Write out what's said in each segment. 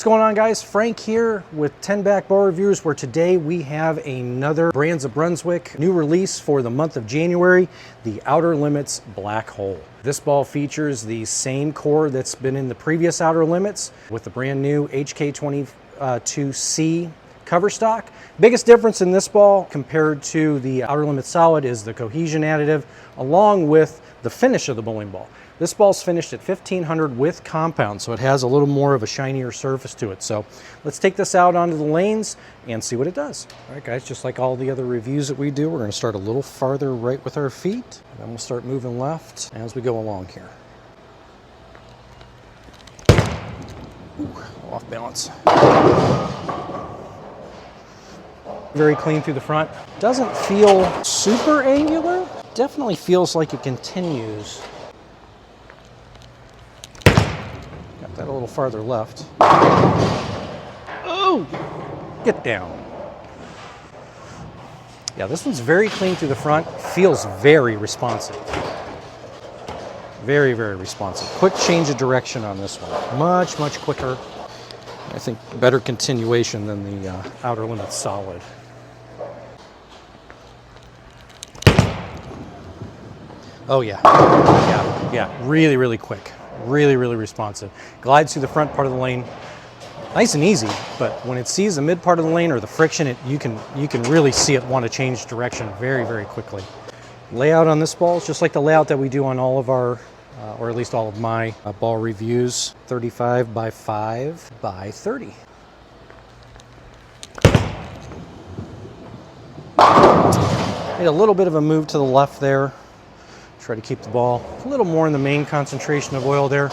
What's going on, guys? Frank here with 10 Back Ball Reviews, where today we have another Brands of Brunswick new release for the month of January, the Outer Limits Black Hole. This ball features the same core that's been in the previous Outer Limits with the brand new HK22C cover stock. Biggest difference in this ball compared to the Outer Limits Solid is the cohesion additive along with the finish of the bowling ball. This ball's finished at 1500 with compound, so it has a little more of a shinier surface to it. So let's take this out onto the lanes and see what it does. All right, guys, just like all the other reviews that we do, we're gonna start a little farther right with our feet, and then we'll start moving left as we go along here. Ooh, off balance. Very clean through the front. Doesn't feel super angular. Definitely feels like it continues. Got that a little farther left. Oh! Get down. Yeah, this one's very clean through the front. Feels very responsive. Very, very responsive. Quick change of direction on this one. Much, much quicker. I think better continuation than the Outer Limits Solid. Oh yeah, yeah, really, really quick. Really, really responsive. Glides through the front part of the lane. Nice and easy, but when it sees the mid part of the lane or the friction, you can really see it want to change direction very, very quickly. Layout on this ball is just like the layout that we do on all of our, or at least all of my ball reviews. 35 by 5 by 30. Made a little bit of a move to the left there. Try to keep the ball a little more in the main concentration of oil there.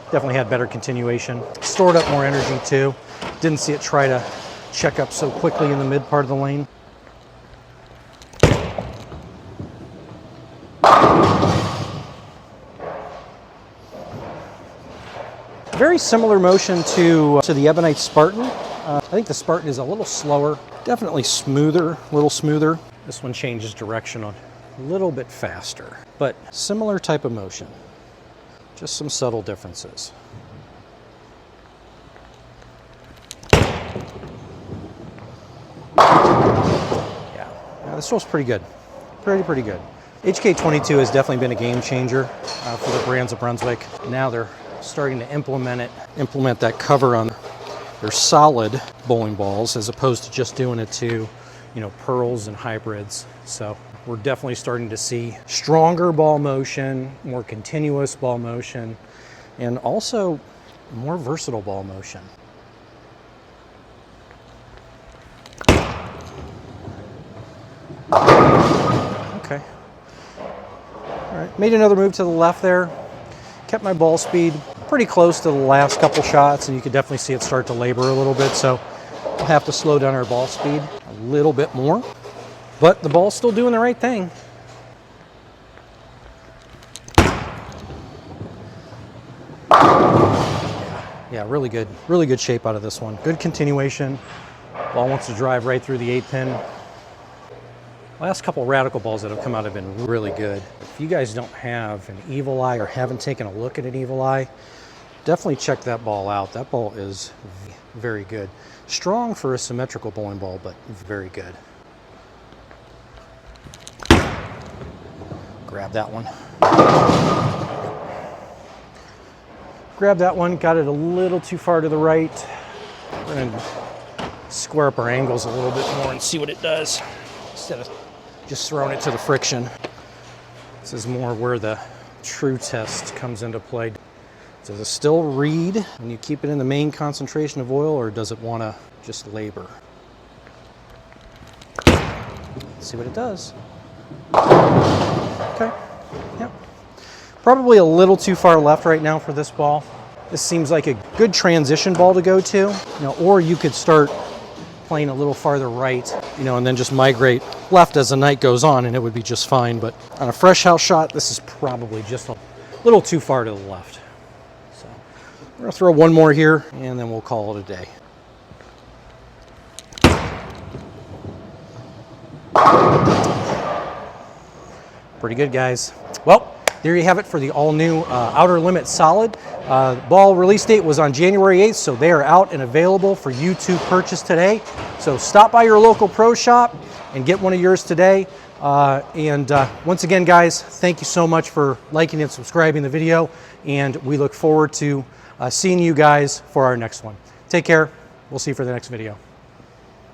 Definitely had better continuation. Stored up more energy too. Didn't see it try to check up so quickly in the mid part of the lane. Very similar motion to the Ebonite Spartan. I think the Spartan is a little slower, definitely smoother, a little smoother. This one changes direction on a little bit faster, but similar type of motion. Just some subtle differences. Yeah, this feels pretty good. Pretty good. HK22 has definitely been a game changer for the Brands of Brunswick. Now they're starting to implement that cover on their solid bowling balls as opposed to just doing it to, pearls and hybrids. So we're definitely starting to see stronger ball motion, more continuous ball motion, and also more versatile ball motion. Okay. All right, made another move to the left there. Kept my ball speed pretty close to the last couple shots, and you could definitely see it start to labor a little bit, so we'll have to slow down our ball speed a little bit more. But the ball's still doing the right thing. Yeah, really good shape out of this one. Good continuation. Ball wants to drive right through the 8-pin. Last couple Radical balls that have come out have been really good. If you guys don't have an Evil Eye or haven't taken a look at an Evil Eye, definitely check that ball out. That ball is very good. Strong for a symmetrical bowling ball, but very good. Grab that one. Grab that one, got it a little too far to the right. We're gonna square up our angles a little bit more and see what it does instead of just throwing it to the friction. This is more where the true test comes into play. Does it still read when you keep it in the main concentration of oil, or does it want to just labor? Let's see what it does. Okay, yep. Probably a little too far left right now for this ball. This seems like a good transition ball to go to, or you could start playing a little farther right, and then just migrate left as the night goes on, and it would be just fine. But on a fresh house shot, this is probably just a little too far to the left. So we're gonna throw one more here, and then we'll call it a day. Pretty good, guys. Well, there you have it for the all-new Outer Limit Solid. Ball release date was on January 8th, so they are out and available for you to purchase today. So stop by your local pro shop and get one of yours today. Once again, guys, thank you so much for liking and subscribing the video, and we look forward to seeing you guys for our next one. Take care. We'll see you for the next video.